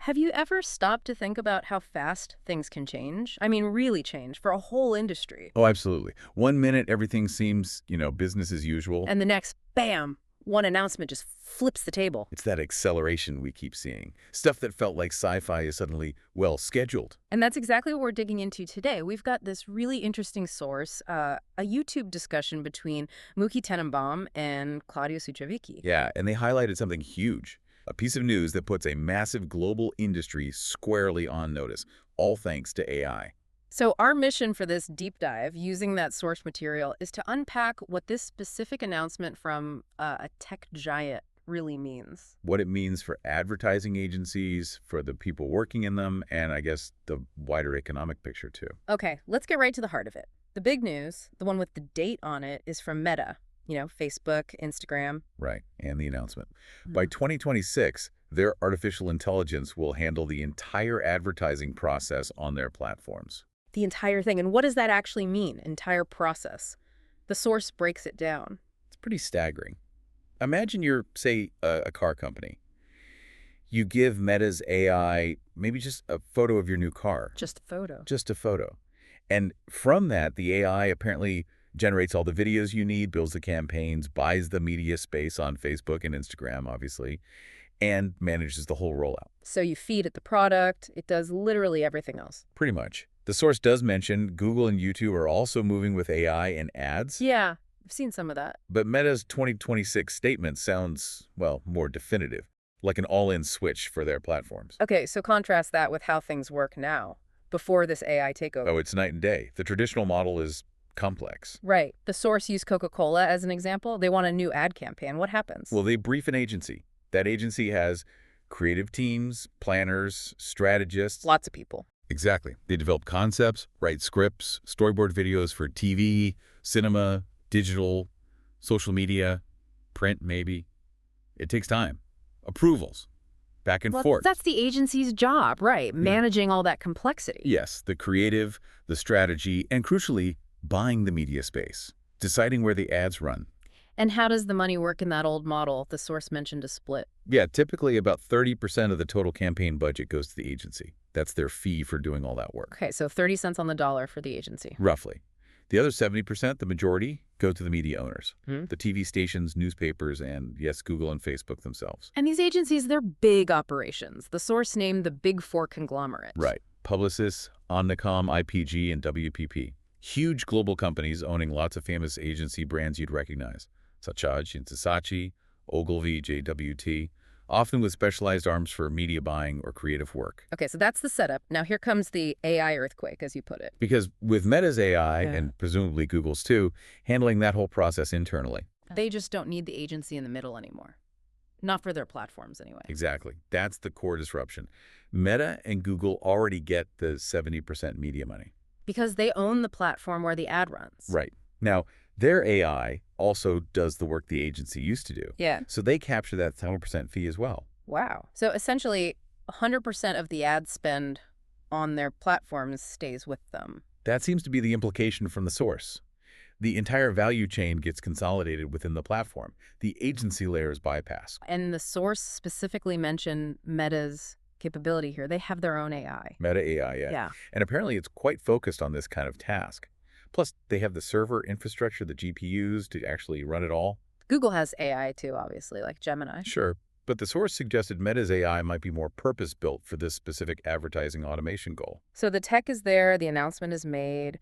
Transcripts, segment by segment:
Have you ever stopped to think about how fast things can change? I mean, really change for a whole industry. Oh, absolutely. One minute, everything seems, business as usual. And the next, bam, one announcement just flips the table. It's that acceleration we keep seeing. Stuff that felt like sci-fi is suddenly, well, scheduled. And that's exactly what we're digging into today. We've got this really interesting source, a YouTube discussion between Muki Tenenbaum and Claudio Suchavicki. Yeah, and they highlighted something huge. A piece of news that puts a massive global industry squarely on notice, all thanks to AI. So our mission for this deep dive, using that source material, is to unpack what this specific announcement from a tech giant really means. What it means for advertising agencies, for the people working in them, and I guess the wider economic picture too. Okay, let's get right to the heart of it. The big news, the one with the date on it, is from Meta. Facebook, Instagram. Right, and the announcement. By Mhm. 2026, their artificial intelligence will handle the entire advertising process on their platforms. The entire thing. And what does that actually mean, entire process? The source breaks it down. It's pretty staggering. Imagine you're, say, a car company. You give Meta's AI maybe just a photo of your new car, Just a photo. just a photo. And from that, the AI apparently generates all the videos you need, builds the campaigns, buys the media space on Facebook and Instagram, obviously, and manages the whole rollout. So you feed it the product. It does literally everything else. Pretty much. The source does mention Google and YouTube are also moving with AI and ads, Yeah, I've seen some of that. but Meta's 2026 statement sounds, well, more definitive, like an all-in switch for their platforms. Okay, so contrast that with how things work now, before this AI takeover. Oh, it's night and day. The traditional model is complex. Right. The source used Coca-Cola as an example. They want a new ad campaign. What happens? Well, they brief an agency. That agency has creative teams, planners, strategists. Lots of people. Exactly. They develop concepts, write scripts, storyboard videos for TV, cinema, digital, social media, print maybe. It takes time. Approvals. Back and Well, forth. that's the agency's job, right? Managing all that complexity. Yes, the creative, the strategy, and crucially, buying the media space. Deciding where the ads run. And how does the money work in that old model the source mentioned a split? Yeah, typically about 30% of the total campaign budget goes to the agency. That's their fee for doing all that work. Okay, so 30 cents on the dollar for the agency. Roughly. The other 70%, the majority, go to the media owners. Hmm. The TV stations, newspapers, and yes, Google and Facebook themselves. And these agencies, they're big operations. The source named the Big Four conglomerate. Right. Publicis, Omnicom, IPG, and WPP. Huge global companies owning lots of famous agency brands you'd recognize. Saatchi and Saatchi, Ogilvy, JWT, often with specialized arms for media buying or creative work. Okay, so that's the setup. Now here comes the AI earthquake, as you put it. Because with Meta's AI, Yeah. and presumably Google's too, handling that whole process internally. They just don't need the agency in the middle anymore. Not for their platforms, anyway. Exactly. That's the core disruption. Meta and Google already get the 70% media money. Because they own the platform where the ad runs. Right. Now, their AI also does the work the agency used to do. Yeah. So they capture that 7% fee as well. Wow. So essentially, 100% of the ad spend on their platforms stays with them. That seems to be the implication from the source. The entire value chain gets consolidated within the platform. The agency layer is bypassed. And the source specifically mentioned Meta's capability here. They have their own AI. Meta AI, yeah. Yeah. And apparently it's quite focused on this kind of task. Plus, they have the server infrastructure, the GPUs, to actually run it all. Google has AI too, obviously, like Gemini. Sure, but the source suggested Meta's AI might be more purpose-built for this specific advertising automation goal. So the tech is there, the announcement is made.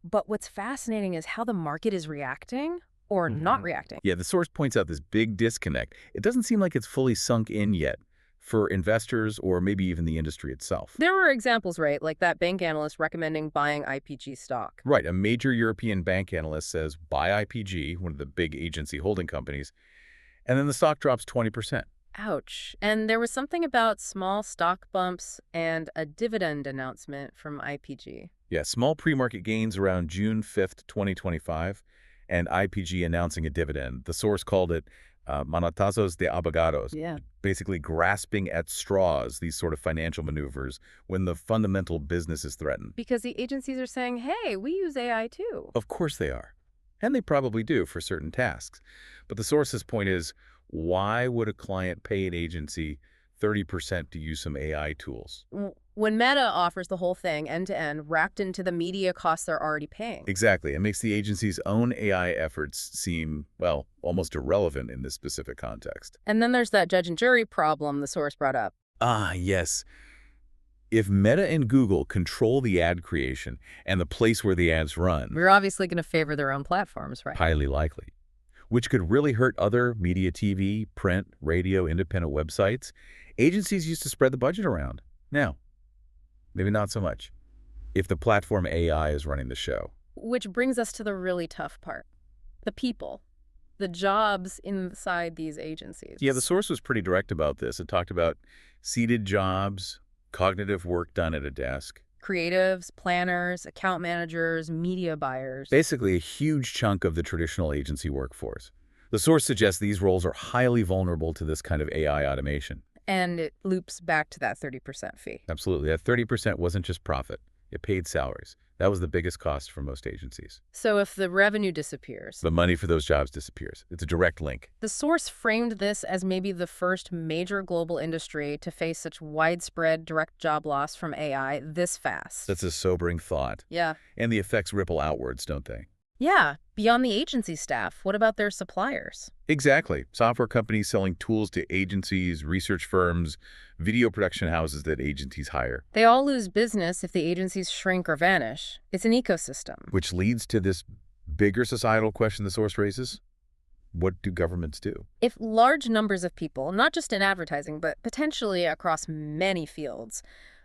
But what's fascinating is how the market is reacting or not reacting. Yeah, the source points out this big disconnect. It doesn't seem like it's fully sunk in yet for investors or maybe even the industry itself. There were examples, right, like that bank analyst recommending buying IPG stock. Right, a major European bank analyst says buy IPG, one of the big agency holding companies, and then the stock drops 20%. Ouch. And there was something about small stock bumps and a dividend announcement from IPG. Yeah, small pre-market gains around June 5th, 2025, and IPG announcing a dividend. The source called it manotazos de abogados, Yeah. basically grasping at straws, these sort of financial maneuvers, when the fundamental business is threatened. Because the agencies are saying, hey, we use AI too. Of course they are. And they probably do for certain tasks. But the source's point is, why would a client pay an agency 30% to use some AI tools. When Meta offers the whole thing end-to-end, wrapped into the media costs they're already paying. Exactly. It makes the agency's own AI efforts seem, well, almost irrelevant in this specific context. And then there's that judge and jury problem the source brought up. Ah, yes. If Meta and Google control the ad creation and the place where the ads run, We're obviously going to favor their own platforms, right? highly likely, which could really hurt other media, TV, print, radio, independent websites. Agencies used to spread the budget around. Now, maybe not so much if the platform AI is running the show. Which brings us to the really tough part. The people. The jobs inside these agencies. Yeah, the source was pretty direct about this. It talked about seated jobs, cognitive work done at a desk. Creatives, planners, account managers, media buyers. Basically, a huge chunk of the traditional agency workforce. The source suggests these roles are highly vulnerable to this kind of AI automation. And it loops back to that 30% fee. Absolutely. That 30% wasn't just profit. It paid salaries. That was the biggest cost for most agencies. So if the revenue disappears, The money for those jobs disappears. It's a direct link. the source framed this as maybe the first major global industry to face such widespread direct job loss from AI this fast. That's a sobering thought. Yeah. And the effects ripple outwards, don't they? Yeah. Beyond the agency staff, what about their suppliers? Exactly. Software companies selling tools to agencies, research firms, video production houses that agencies hire. They all lose business if the agencies shrink or vanish. It's an ecosystem. Which leads to this bigger societal question the source raises. What do governments do? If large numbers of people, not just in advertising, but potentially across many fields,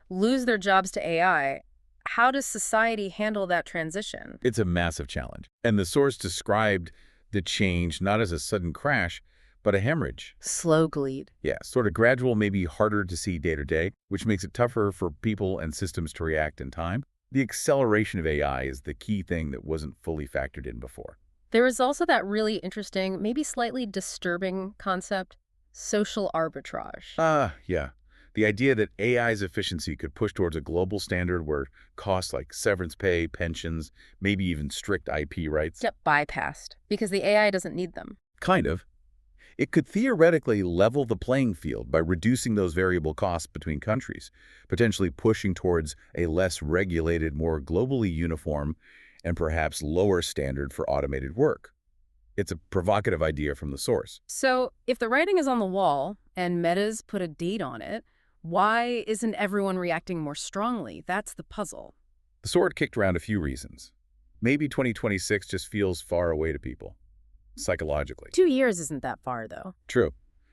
lose their jobs to AI, how does society handle that transition? It's a massive challenge. And the source described the change not as a sudden crash, but a hemorrhage. Slow bleed. Yeah, sort of gradual, maybe harder to see day to day, which makes it tougher for people and systems to react in time. The acceleration of AI is the key thing that wasn't fully factored in before. There is also that really interesting, maybe slightly disturbing concept, social arbitrage. Yeah. The idea that AI's efficiency could push towards a global standard where costs like severance pay, pensions, maybe even strict IP rights. Get bypassed because the AI doesn't need them. Kind of. It could theoretically level the playing field by reducing those variable costs between countries, potentially pushing towards a less regulated, more globally uniform, and perhaps lower standard for automated work. It's a provocative idea from the source. So if the writing is on the wall and Meta's put a date on it, why isn't everyone reacting more strongly? That's the puzzle. The sword kicked around a few reasons. Maybe 2026 just feels far away to people, psychologically. 2 years isn't that far, though. True.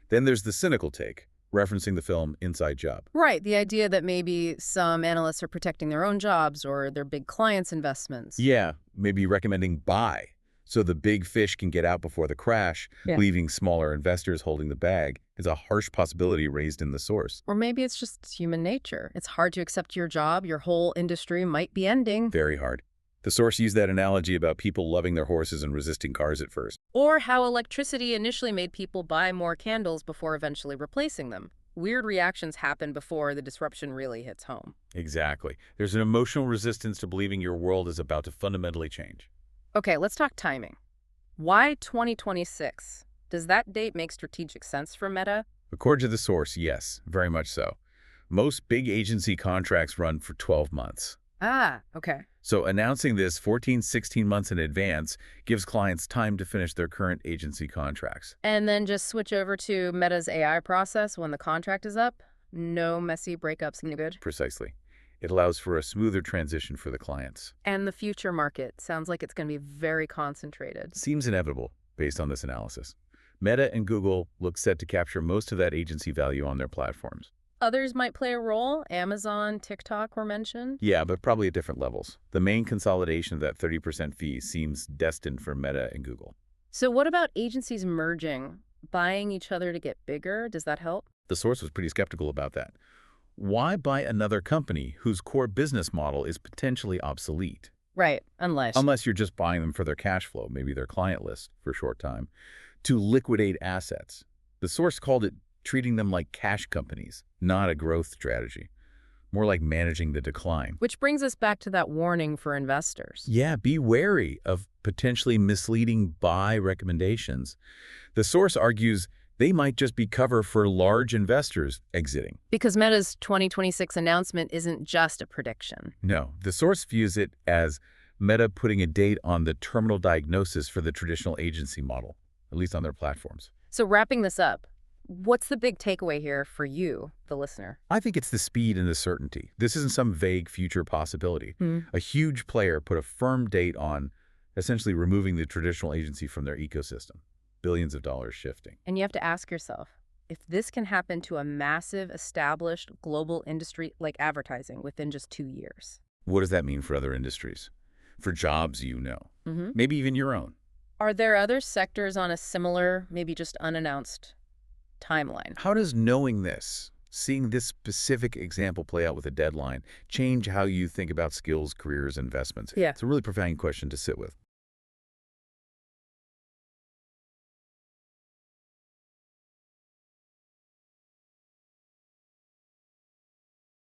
Then there's the cynical take, referencing the film Inside Job. Right, the idea that maybe some analysts are protecting their own jobs or their big clients' investments. Yeah, maybe recommending buy, so the big fish can get out before the crash, Yeah. leaving smaller investors holding the bag, is a harsh possibility raised in the source. Or maybe it's just human nature. It's hard to accept your job. Your whole industry might be ending. Very hard. The source used that analogy about people loving their horses and resisting cars at first. Or how electricity initially made people buy more candles before eventually replacing them. Weird reactions happen before the disruption really hits home. Exactly. There's an emotional resistance to believing your world is about to fundamentally change. Okay, let's talk timing. Why 2026? Does that date make strategic sense for Meta? According to the source, yes, very much so. Most big agency contracts run for 12 months. Ah, okay. So announcing this 14, 16 months in advance gives clients time to finish their current agency contracts. And then just switch over to Meta's AI process when the contract is up? No messy breakups, no good? Precisely. It allows for a smoother transition for the clients. And the future market sounds like it's going to be very concentrated. Seems inevitable based on this analysis. Meta and Google look set to capture most of that agency value on their platforms. Others might play a role. Amazon, TikTok were mentioned. Yeah, but probably at different levels. The main consolidation of that 30% fee seems destined for Meta and Google. So what about agencies merging, buying each other to get bigger? Does that help? The source was pretty skeptical about that. Why buy another company whose core business model is potentially obsolete? Right, unless Unless you're just buying them for their cash flow, maybe their client list for a short time, to liquidate assets. The source called it treating them like cash companies, not a growth strategy. More like managing the decline. Which brings us back to that warning for investors. Yeah, be wary of potentially misleading buy recommendations. The source argues They might just be cover for large investors exiting. Because Meta's 2026 announcement isn't just a prediction. No, the source views it as Meta putting a date on the terminal diagnosis for the traditional agency model, at least on their platforms. So wrapping this up, what's the big takeaway here for you, the listener? I think it's the speed and the certainty. This isn't some vague future possibility. A huge player put a firm date on essentially removing the traditional agency from their ecosystem. Billions of dollars shifting. And you have to ask yourself, if this can happen to a massive, established global industry like advertising within just 2 years. What does that mean for other industries? For jobs maybe even your own. Are there other sectors on a similar, maybe just unannounced timeline? How does knowing this, seeing this specific example play out with a deadline, change how you think about skills, careers, investments? Yeah. It's a really profound question to sit with.